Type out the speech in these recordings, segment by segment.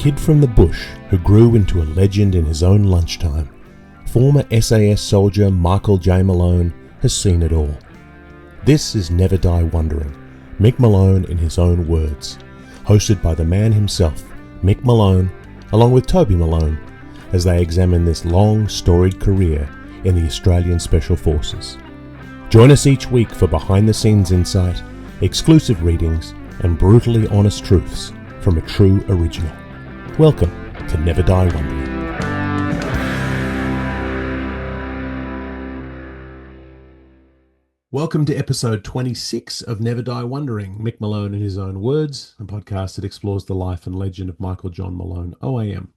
kid from the bush who grew into a legend in his own lunchtime, former SAS soldier Michael J. Malone has seen it all. This is Never Die Wondering, Mick Malone in his own words, hosted by the man himself, Mick Malone, along with Toby Malone, as they examine this long, storied career in the Australian Special Forces. Join us each week for behind-the-scenes insight, exclusive readings, and brutally honest truths from a true original. Welcome to Never Die Wondering. Welcome to episode 26 of Never Die Wondering, Mick Malone in his own words, a podcast that explores the life and legend of Michael John Malone, OAM.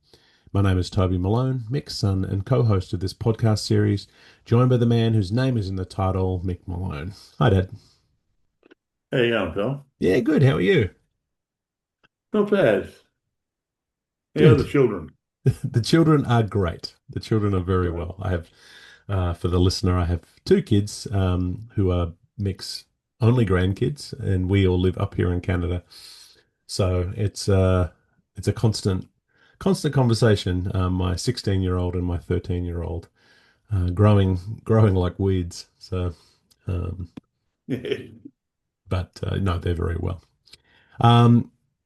My name is Toby Malone, Mick's son and co-host of this podcast series, joined by the man whose name is in the title, Mick Malone. Hi, Dad. How you going, Phil? Yeah, good. How are you? Not bad. How are the Good. children? The children are great. The children are very Great. well. I have, for the listener, I have two kids who are Mick's only grandkids, and we all live up here in Canada. So it's a constant conversation. My 16-year-old and my 13-year-old growing like weeds. So, um, but no, they're very well.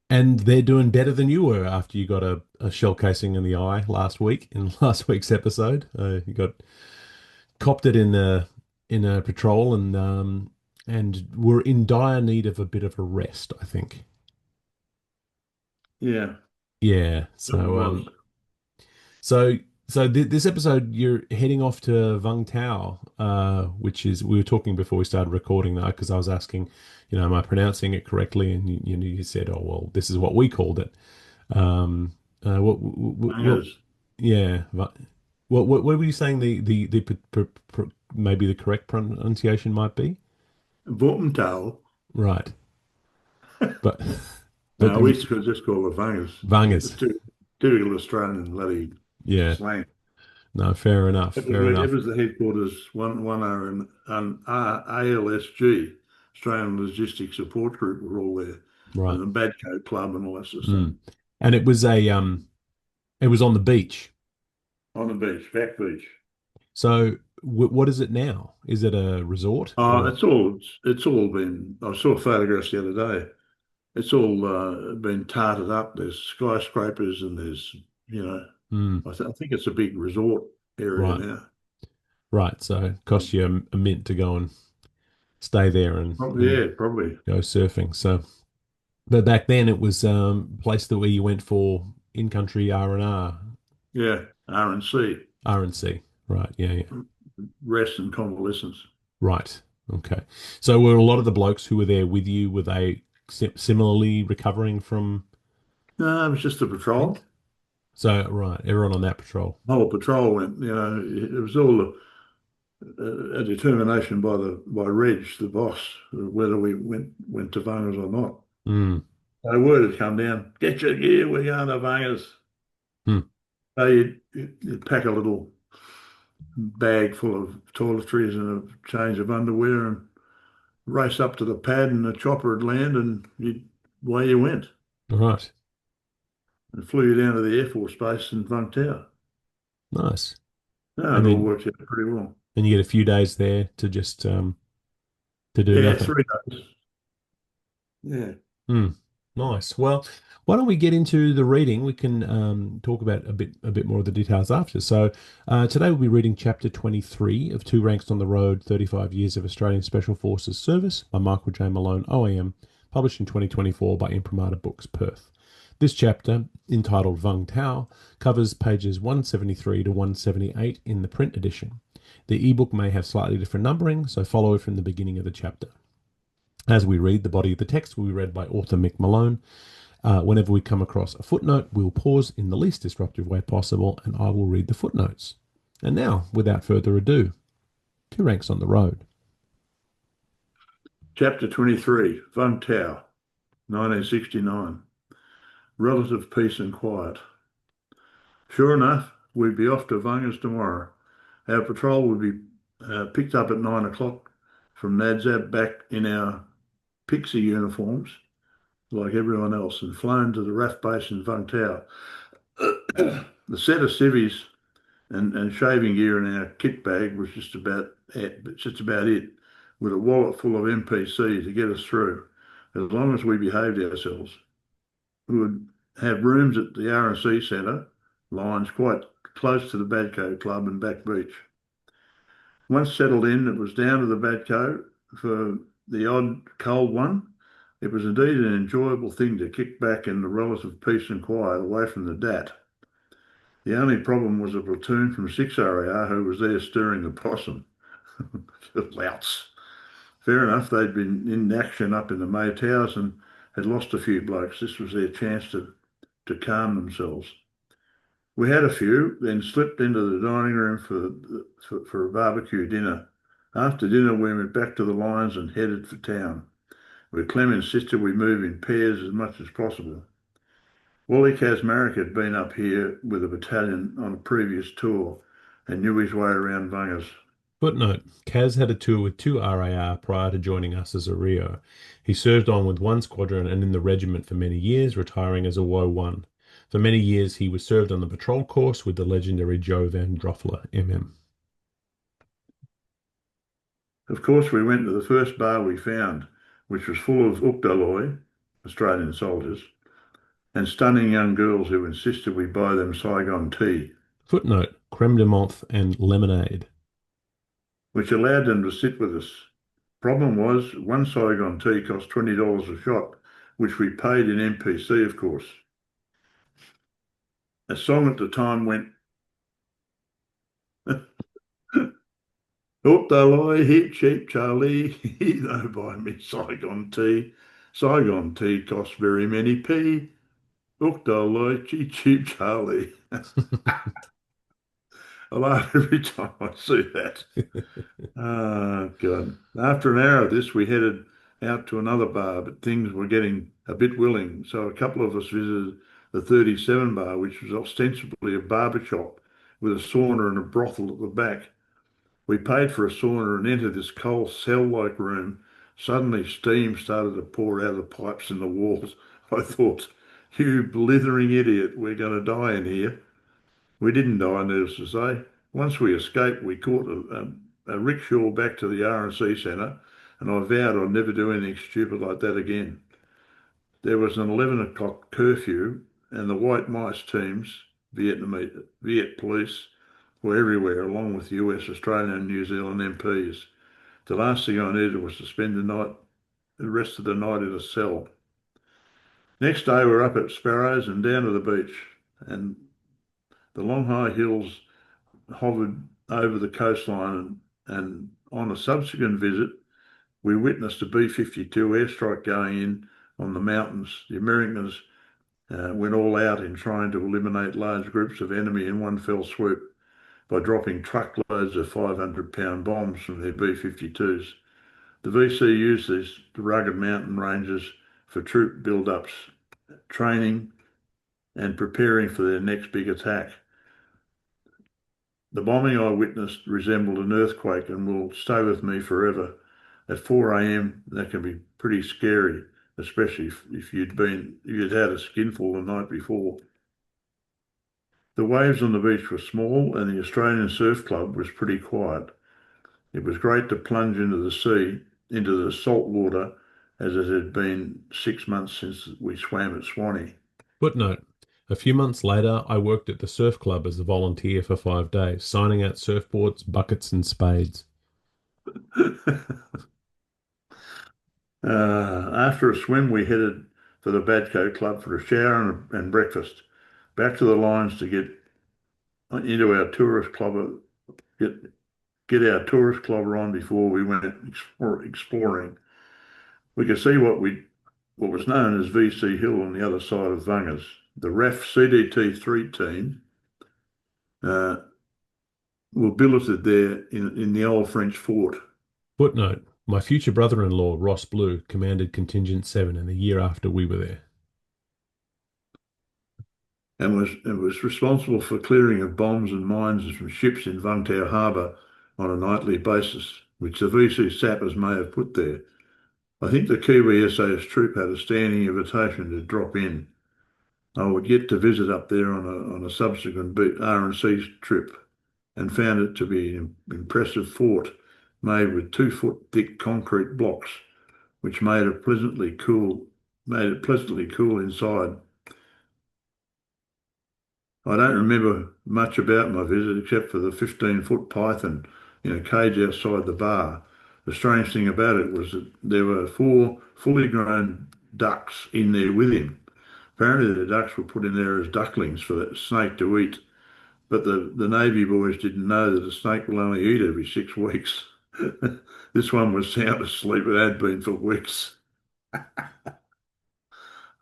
And they're doing better than you were after you got a shell casing in the eye last week in last week's episode. You got copped it in a patrol and were in dire need of a bit of a rest, I think. Yeah, Yeah. it was. So this episode you're heading off to Vũng Tàu, which is we were talking before we started recording that because I was asking, am I pronouncing it correctly? And you said, oh well, this is what we called it. What Bangers. yeah. What were you saying maybe the correct pronunciation might be? Vũng Tàu. Right. But but No, we could just call it bangers. It's Vangas. typical Australian bloody Yeah. slang. No, fair enough. Fair It enough. was the headquarters, one hour in ALSG, Australian Logistics Support Group, were all there, Right. and the Badcoat Club and all that sort of stuff. Mm. And it was on the beach. On the beach, back beach. So what is it now? Is it a resort Oh, or? it's all been. I saw photographs the other day. It's all been tarted up. There's skyscrapers and there's, you know, Mm, I think it's a big resort area right, now. right. So it costs you a mint to go and stay there Probably, and yeah, probably. go surfing. So, but back then it was a place that where you went for in-country R&R, Yeah, R&C, R&C. Right. Yeah. Yeah. rest and convalescence. Right. Okay. So were a lot of the blokes who were there with you, were they similarly recovering from No, it was just a it? patrol. So, right. Everyone on that patrol. The whole patrol went, it was all a determination by Reg, the boss, whether we went to Vangers or not. Mm, So word had come down, get your gear, we're going to Vangers. mm, So you'd pack a little bag full of toiletries and a change of underwear and race up to the pad and the chopper would land and away you went. right. And flew you down to the Air Force Base in Vung Tau. Nice. No, And it all then worked out pretty well. and you get a few days there to just to do Yeah, nothing. 3 days. Yeah. Hmm. Nice. Well, why don't we get into the reading? We can talk about a bit more of the details after. So today we'll be reading chapter 23 of Two Ranks on the Road, 35 Years of Australian Special Forces Service by Michael J. Malone, OAM, published in 2024 by Imprimatur Books, Perth. This chapter, entitled Vung Tau, covers pages 173 to 178 in the print edition. The ebook may have slightly different numbering, so follow it from the beginning of the chapter. As we read, the body of the text will be read by author Mick Malone. Whenever we come across a footnote, we'll pause in the least disruptive way possible, and I will read the footnotes. And now, without further ado, Two Ranks on the Road. Chapter 23, Vung Tau, 1969. Relative peace and quiet. Sure enough, we'd be off to Vungers tomorrow. Our patrol would be picked up at 9 o'clock from Nadzab back in our Pixie uniforms, like everyone else and flown to the RAF base in Vung Tau. The set of civvies and shaving gear in our kit bag was just about it, with a wallet full of MPC to get us through. As long as we behaved ourselves, we would have rooms at the R&C Centre, lines quite close to the Badco Club and Back Beach. Once settled in, it was down to the Badco for the odd cold one. It was indeed an enjoyable thing to kick back in the relative peace and quiet away from the DAT. The only problem was a platoon from 6 RAR who was there stirring the possum. Louts. Fair enough, they'd been in action up in the Maytals and had lost a few blokes. This was their chance to calm themselves. We had a few, then slipped into the dining room for a barbecue dinner. After dinner, we went back to the lines and headed for town, where Clem insisted we move in pairs as much as possible. Wally Kazmarek had been up here with a battalion on a previous tour and knew his way around Vungers. Footnote: Kaz had a tour with 2 RAR prior to joining us as a Rio. He served on with 1 squadron and in the regiment for many years, retiring as a WO1. For many years, he was served on the patrol course with the legendary Joe Van Droffler, MM. Of course, we went to the first bar we found, which was full of Ukdaloi, Australian soldiers, and stunning young girls who insisted we buy them Saigon tea, Footnote: Creme de menthe and lemonade. which allowed them to sit with us. Problem was, one Saigon tea cost $20 a shot, which we paid in MPC, of course. A song at the time went, Ukdaloi, heap cheap Charlie, he no buy me Saigon tea. Saigon tea costs very many p. Ukdaloi, cheap cheap Charlie. I laugh every time I see that. Oh, God. After an hour of this, we headed out to another bar, but things were getting a bit willing. So a couple of us visited the 37 bar, which was ostensibly a barber shop with a sauna and a brothel at the back. We paid for a sauna and entered this cold cell-like room. Suddenly, steam started to pour out of the pipes in the walls. I thought, you blithering idiot, we're going to die in here. We didn't die, needless to say. Once we escaped, we caught a rickshaw back to the R&C Centre, and I vowed I'd never do anything stupid like that again. There was an 11 o'clock curfew, and the white mice teams, Viet police, were everywhere, along with US, Australian, and New Zealand MPs. The last thing I needed was to spend the rest of the night in a cell. Next day, we're up at Sparrows and down to the beach, and the long high hills hovered over the coastline, and on a subsequent visit, we witnessed a B-52 airstrike going in on the mountains. The Americans went all out in trying to eliminate large groups of enemy in one fell swoop by dropping truckloads of 500-pound bombs from their B-52s. The VC used the rugged mountain ranges for troop build-ups, training, and preparing for their next big attack. The bombing I witnessed resembled an earthquake and will stay with me forever. At 4 a.m., that can be pretty scary, especially if you'd had a skinful the night before. The waves on the beach were small and the Australian Surf Club was pretty quiet. It was great to plunge into the sea, into the salt water, as it had been 6 months since we swam at Swanee. Footnote: A few months later, I worked at the surf club as a volunteer for 5 days, signing out surfboards, buckets, and spades. After a swim, we headed for the Badco Club for a shower and breakfast. Back to the lines to get into our tourist club, get our tourist clubber on before we went exploring. We could see what was known as VC Hill on the other side of Vungers. The RAF CDT-3 team were billeted there in the old French fort. Footnote: My future brother-in-law, Ross Blue, commanded Contingent 7 in the year after we were there. And was responsible for clearing of bombs and mines from ships in Vung Tau Harbour on a nightly basis, which the VC sappers may have put there. I think the Kiwi SAS troop had a standing invitation to drop in. I would get to visit up there on a subsequent R&C trip and found it to be an impressive fort made with 2 foot thick concrete blocks, which made it pleasantly cool inside. I don't remember much about my visit except for the 15-foot python in a cage outside the bar. The strange thing about it was that there were 4 fully grown ducks in there with him. Apparently the ducks were put in there as ducklings for the snake to eat, but the Navy boys didn't know that a snake will only eat every 6 weeks. This one was sound asleep. It had been for weeks. I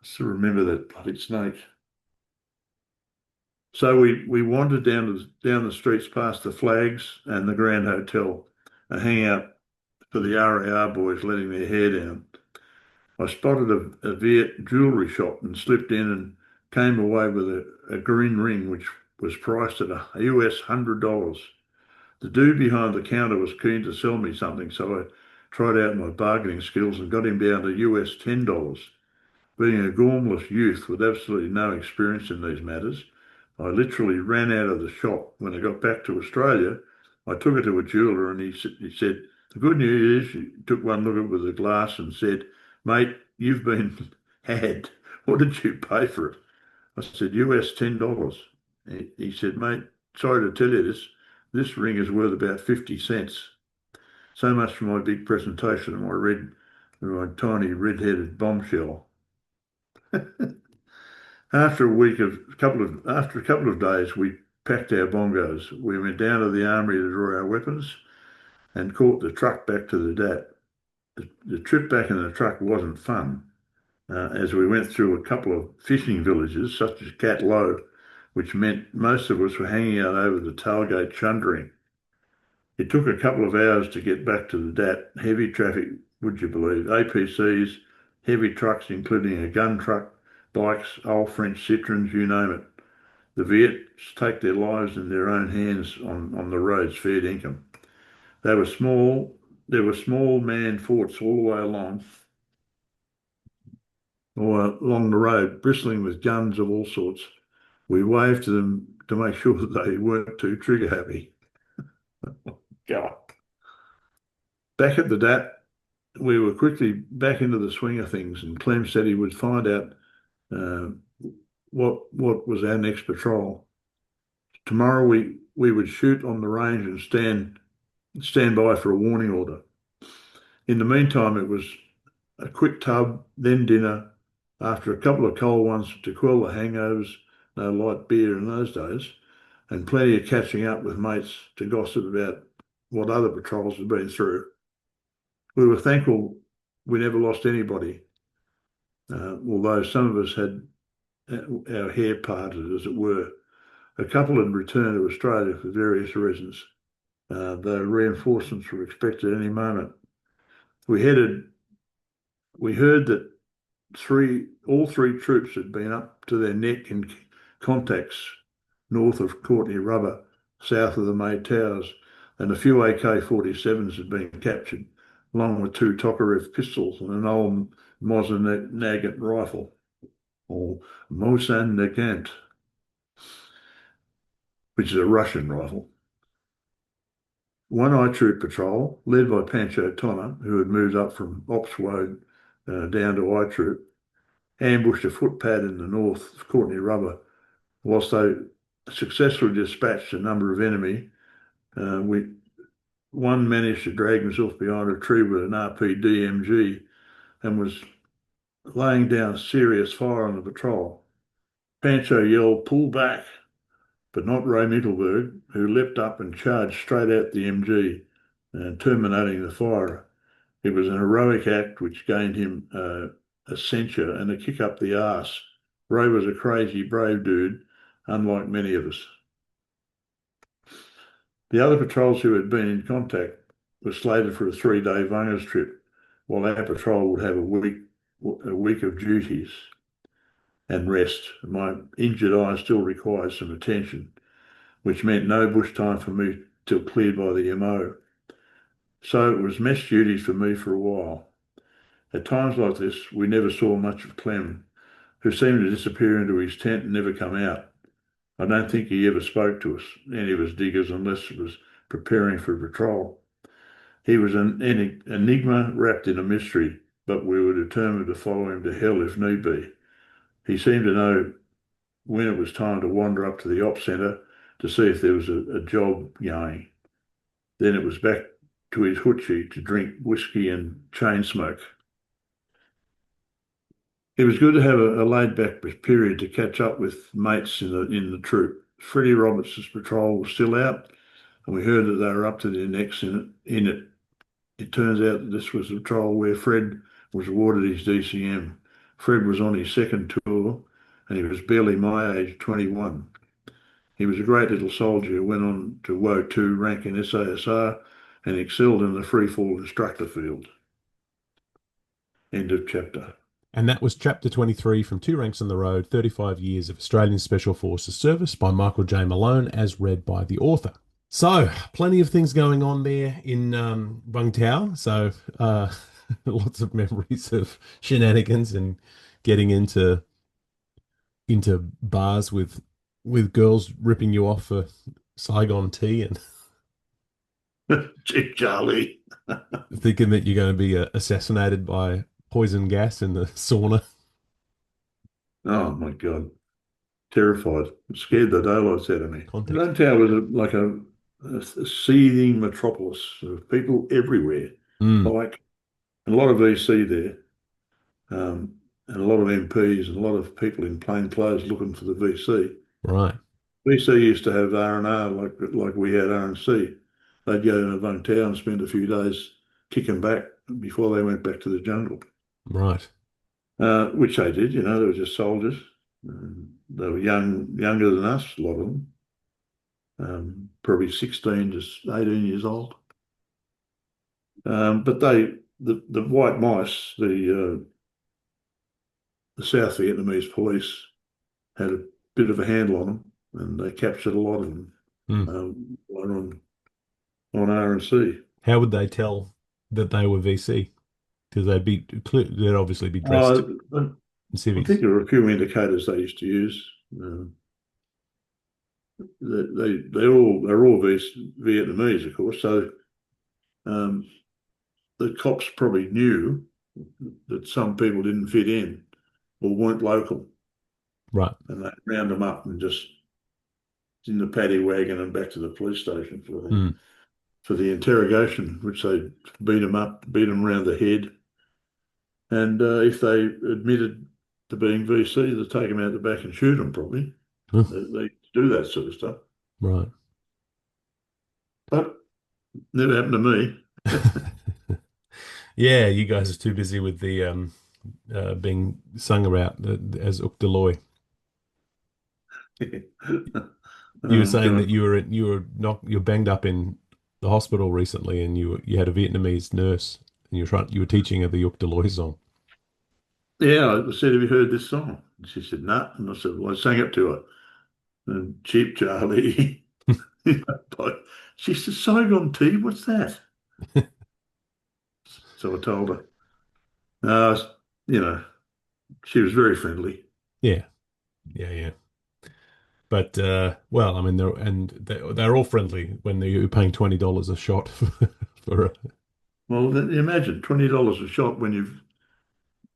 still remember that bloody snake. So we wandered down the streets past the flags and the Grand Hotel, a hangout for the RAR boys letting their hair down. I spotted a Viet jewellery shop and slipped in and came away with a green ring which was priced at $100. The dude behind the counter was keen to sell me something, so I tried out my bargaining skills and got him down to $10. Being a gormless youth with absolutely no experience in these matters, I literally ran out of the shop. When I got back to Australia, I took it to a jeweller and he said, the good news is, he took one look at it with a glass and said, mate, you've been had. What did you pay for it? I said, $10. He said, mate, sorry to tell you this. This ring is worth about 50 cents. So much for my big presentation of my tiny red-headed bombshell. After a couple of days, we packed our bongos. We went down to the armory to draw our weapons and caught the truck back to the DAT. The trip back in the truck wasn't fun, as we went through a couple of fishing villages, such as Cat Low, which meant most of us were hanging out over the tailgate chundering. It took a couple of hours to get back to the DAT. Heavy traffic, would you believe? APCs, heavy trucks, including a gun truck, bikes, old French Citroens, you name it. The Viets take their lives in their own hands on the roads, fair dinkum. They were small. There were small man forts all the way along, or along the road, bristling with guns of all sorts. We waved to them to make sure that they weren't too trigger happy. God. Back at the DAT, we were quickly back into the swing of things, and Clem said he would find out uh, what was our next patrol. Tomorrow we would shoot on the range and stand by for a warning order. In the meantime, it was a quick tub, then dinner. After a couple of cold ones to quell the hangovers, no light beer in those days, and plenty of catching up with mates to gossip about what other patrols had been through. We were thankful we never lost anybody, although some of us had our hair parted, as it were. A couple had returned to Australia for various reasons, though reinforcements were expected any moment. We headed. We heard that all three troops had been up to their neck in contacts north of Courtney Rubber, south of the May Towers, and a few AK-47s had been captured, along with 2 Tokarev pistols and an old Mosin Nagant rifle, or Mosin Nagant, which is a Russian rifle. One I Troop patrol, led by Pancho Tonner, who had moved up from Ops Road down to I Troop, ambushed a footpad in the north of Courtney Rubber. Whilst they successfully dispatched a number of enemy, one managed to drag himself behind a tree with an RPDMG and was laying down serious fire on the patrol. Pancho yelled, "Pull back," but not Ray Mittelberg, who leapt up and charged straight at the MG, terminating the fire. It was an heroic act which gained him a censure and a kick up the arse. Ray was a crazy, brave dude, unlike many of us. The other patrols who had been in contact were slated for a 3-day Vungers trip, while our patrol would have a week of duties and rest. My injured eye still required some attention, which meant no bush time for me till cleared by the MO. So it was mess duties for me for a while. At times like this, we never saw much of Clem, who seemed to disappear into his tent and never come out. I don't think he ever spoke to us, any of us diggers, unless it was preparing for patrol. He was an enigma wrapped in a mystery, but we were determined to follow him to hell if need be. He seemed to know when it was time to wander up to the op centre to see if there was a job going. Then it was back to his hoochie to drink whiskey and chain smoke. It was good to have a laid-back period to catch up with mates in the troop. Freddie Roberts' patrol was still out, and we heard that they were up to their necks in it. It turns out that this was the patrol where Fred was awarded his DCM. Fred was on his second tour, and he was barely my age, 21. He was a great little soldier who went on to WO2 rank in SASR and excelled in the freefall instructor field. End of chapter. And that was chapter 23 from Two Ranks on the Road, 35 Years of Australian Special Forces Service by Michael J. Malone, as read by the author. So, plenty of things going on there in Vung Tau. So, lots of memories of shenanigans and getting into bars with girls ripping you off for Saigon tea and Cheap Charlie. thinking that you're going to be assassinated by poison gas in the sauna. Oh my God. Terrified. It scared the daylights out of me. Context. Lone was like a seething metropolis of people everywhere. Mm, Like a lot of VC there, and a lot of MPs and a lot of people in plain clothes looking for the VC. right, VC used to have R&R like we had R&C. They'd go to Vung Tau and spend a few days kicking back before they went back to the jungle, right. which they did. They were just soldiers. They were younger than us, a lot of them, probably 16 to 18 years old. But the white mice, the South Vietnamese police had a bit of a handle on them, and they captured a lot of them Mm. on R&C. How would they tell that they were VC? Because they'd obviously be dressed Uh, I in I think civics. there were a few indicators they used to use. They're all Vietnamese, of course. So um, the cops probably knew that some people didn't fit in or weren't local, Right. and they round them up and just in the paddy wagon and back to the police station Mm. for the interrogation, which they beat them up, beat them around the head, and if they admitted to being VC, they'd take them out the back and shoot them. Probably Mm. they do that sort of stuff, Right. but never happened to me. Yeah, you guys are too busy with the being sung about as Uk Deloy. You were Oh saying God. that you were banged up in the hospital recently, and you had a Vietnamese nurse, and you were teaching her the Uk Deloy song. Yeah, I said, have you heard this song? And she said, no. And I said, well, I sang it to her. And Cheap Charlie. But she said, Saigon tea, what's that? So I told her. Uh, you know, she was very friendly. Yeah, yeah, yeah. But well, I mean, they're all friendly when you're paying $20 a shot for a, Well, then imagine $20 a shot when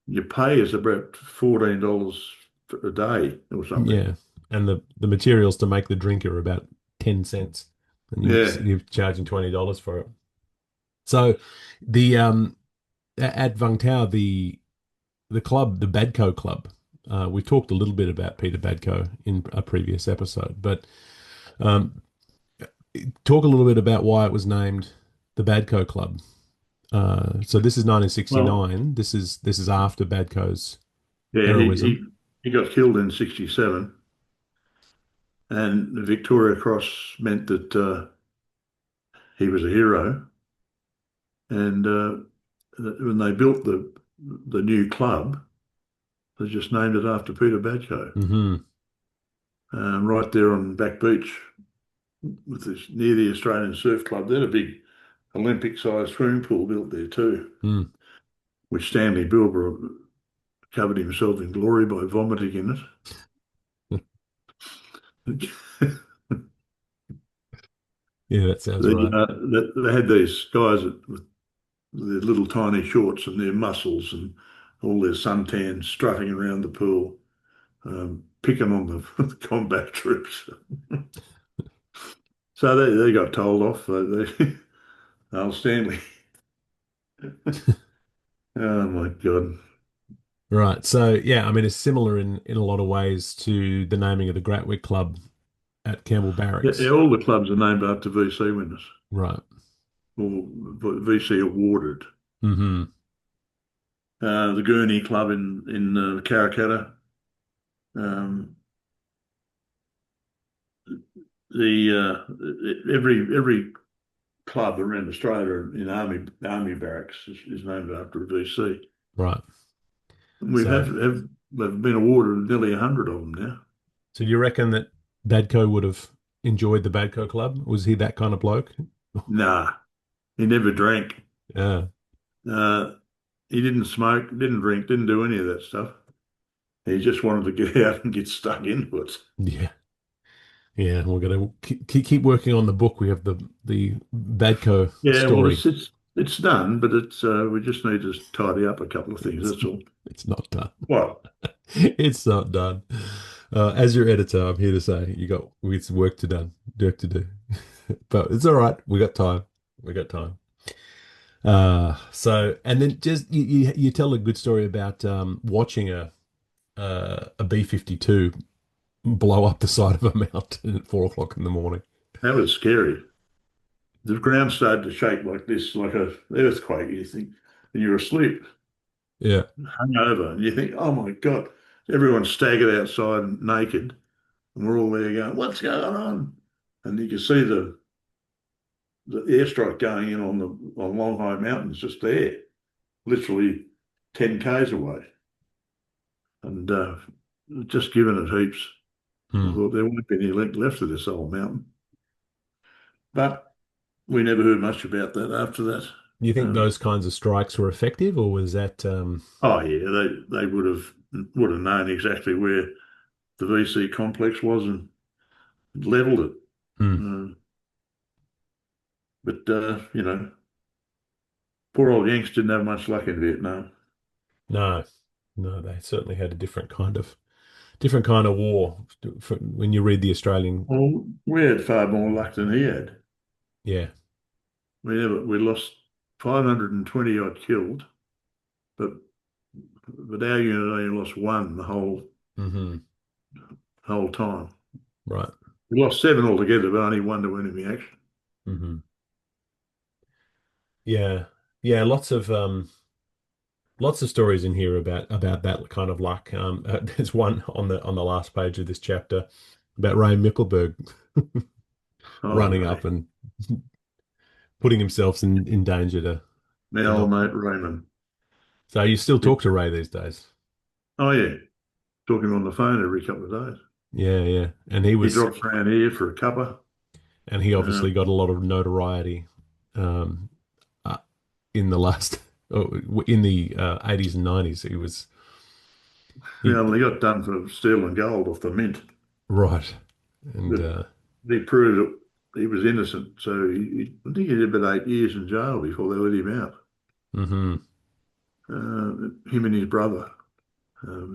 your pay is about $14 a day or something. yeah, and the materials to make the drink are about 10 cents, and Yeah. you're charging $20 for it. So the at Vung Tau, the club, the Badco Club, we talked a little bit about Peter Badco in a previous episode, but um, talk a little bit about why it was named the Badco Club. So this is Well, 1969. This is after Badco's yeah, he, heroism. he, he got killed in 67, and the Victoria Cross meant that he was a hero. And when they built the new club, they just named it after Peter Badco, Hmm. right there on Back Beach, near the Australian Surf Club. They had a big Olympic-sized swimming pool built there too. Mm. which Stanley Bilber covered himself in glory by vomiting in it. Yeah, that sounds The, right. they had these guys with their little tiny shorts and their muscles and all their suntans strutting around the pool, picking on the combat troops. So they got told off. Old Stanley. Oh my God. Right. So yeah, I mean, it's similar in a lot of ways to the naming of the Gratwick Club at Campbell Yeah, yeah, Barracks. all the clubs are named after VC winners Right. or VC awarded. Hmm. The Gurney Club in Karrakatta. Um, every club around Australia in army barracks is named after a VC. Right. We So have been awarded nearly 100 of them now. so do you reckon that Badco would have enjoyed the Badco Club? Was he that kind of bloke? Nah, he never drank. Yeah. Uh, he didn't smoke, didn't drink, didn't do any of that stuff. He just wanted to get out and get stuck into it. Yeah. Yeah. We're gonna keep working on the book. We have the Badco Yeah, well, story. it's done, but it's we just need to tidy up a couple of things. It's That's all. it's not done. Well, It's not done. As your editor, I'm here to say it's work to do. But it's all right. We got time. We got time. So and then just you tell a good story about watching a B-52 blow up the side of a mountain at 4 o'clock in the morning. that was scary. The ground started to shake like this, like a earthquake. You think, and you're asleep, Yeah. hung over, and you think, oh my God, everyone's staggered outside naked, and we're all there going, what's going on? And you can see the airstrike going in on Long High Mountains just there, literally 10 k's away, and just giving it heaps. I Hmm. thought there won't be any left of this old mountain, but we never heard much about that after that. You think Um, those kinds of strikes were effective, or was that oh yeah, they would have known exactly where the VC complex was and levelled it. hmm. Uh, but poor old Yanks didn't have much luck in Vietnam. No, no, they certainly had a different kind of war. When you read the Australian, Well, we had far more luck than he had. yeah. We lost 520 odd killed, but our unit only lost one the Hmm. whole time. Right. We lost seven altogether, but only one to enemy action. Hmm. Yeah. Yeah, lots of stories in here about that kind of luck. There's one on the last page of this chapter about Ray Mickelberg Oh, running up Ray. and putting himself in danger to My old help. mate Raymond. So you still Yeah. talk to Ray these days? Oh yeah, talking on the phone every couple of days. Yeah, yeah. And he He was drops around here for a cuppa. and he Uh, obviously got a lot of notoriety um, uh, in the last oh, in the 80s and 90s. he He only got done for stealing gold off the mint, right. And but he proved that he was innocent. So I think he did about 8 years in jail before they let him out. hmm. Him and his brother.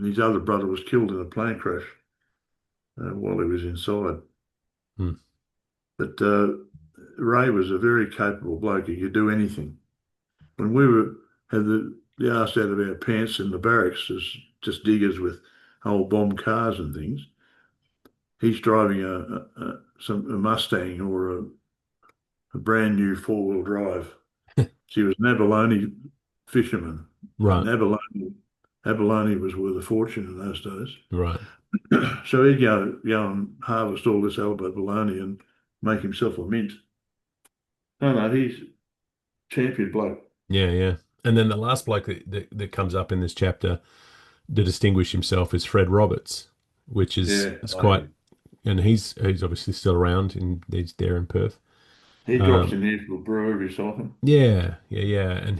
His other brother was killed in a plane crash while he was inside. Hmm. But Ray was a very capable bloke. He could do anything. When we had the arse out of our pants in the barracks as just diggers with old bomb cars and things, he's driving a Mustang or a brand new four-wheel drive. She was an abalone fisherman, and Right, abalone was worth a fortune in those days. right. So he'd go and harvest all this abalone and make himself a mint. No, no, he's champion bloke. Yeah, yeah. And then the last bloke that comes up in this chapter to distinguish himself is Fred Roberts, which is Yeah, is quite, I, and he's obviously still around and he's there in Perth. he drops Um, in here for a brew every so often. yeah, yeah, yeah. And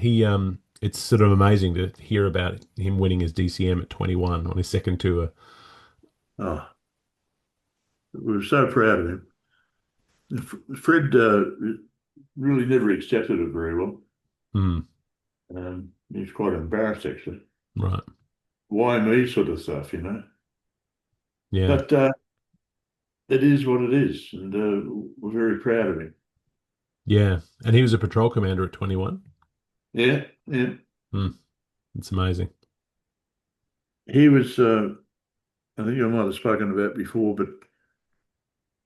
it's sort of amazing to hear about him winning his DCM at 21 on his second tour. Oh, we were so proud of him. Fred really never accepted it very well. Mm, He was quite embarrassed, actually. right. Why me sort of stuff, you know. Yeah. But it is what it is, and we're very proud of him. Yeah. And he was a patrol commander at 21. Yeah, yeah. Mm, it's amazing. He was, I think I might have spoken about before, but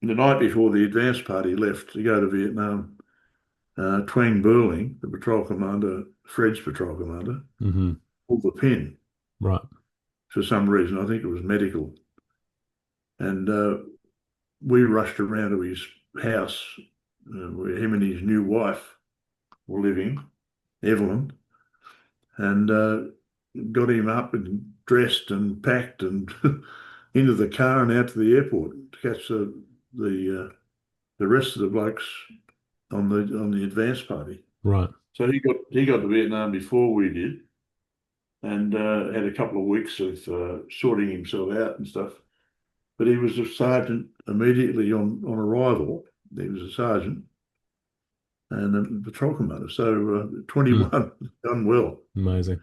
the night before the advance party left to go to Vietnam, Twang Burling, the patrol commander, Fred's patrol commander, Hmm. pulled the pin Right. for some reason. I think it was medical. And we rushed around to his house where him and his new wife were living, Evelyn, and got him up and dressed and packed and into the car and out to the airport to catch the rest of the blokes on the advance party. Right. So he got to Vietnam before we did, and had a couple of weeks of sorting himself out and stuff. But he was a sergeant immediately on arrival. He was a sergeant and a patrol commander. So 21, Mm, done well. amazing.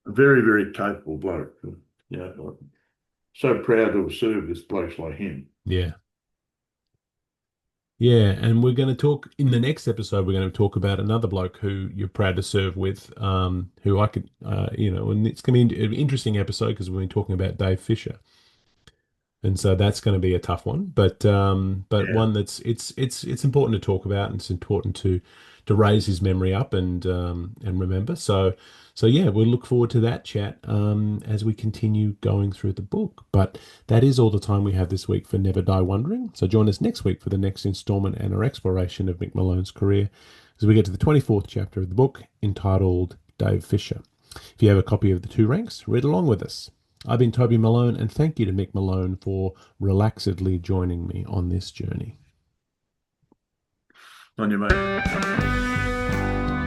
A very, very capable bloke. Yeah, so proud to have served with blokes like him. Yeah. Yeah, and we're going to talk in the next episode. We're going to talk about another bloke who you're proud to serve with, who I could, and it's going to be an interesting episode because we've been talking about Dave Fisher, and so that's going to be a tough one, but Yeah. one that's it's important to talk about, and it's important to raise his memory up and remember. So yeah, we'll look forward to that chat as we continue going through the book. But that is all the time we have this week for Never Die Wondering. So join us next week for the next installment and our exploration of Mick Malone's career as we get to the 24th chapter of the book entitled Dave Fisher. If you have a copy of the Two Ranks, read along with us. I've been Toby Malone, and thank you to Mick Malone for relaxedly joining me on this journey. On your mate.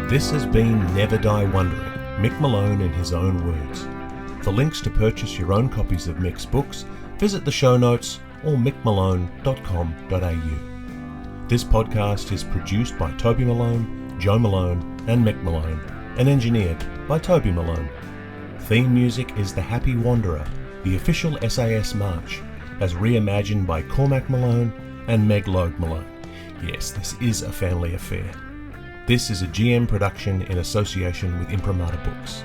This has been Never Die Wondering, Mick Malone in his own words. For links to purchase your own copies of Mick's books, visit the show notes or mickmalone.com.au. This podcast is produced by Toby Malone, Joe Malone, and Mick Malone, and engineered by Toby Malone. Theme music is The Happy Wanderer, the official SAS march, as reimagined by Cormac Malone and Meg Logue Malone. Yes, this is a family affair. This is a GM production in association with Imprimatur Books.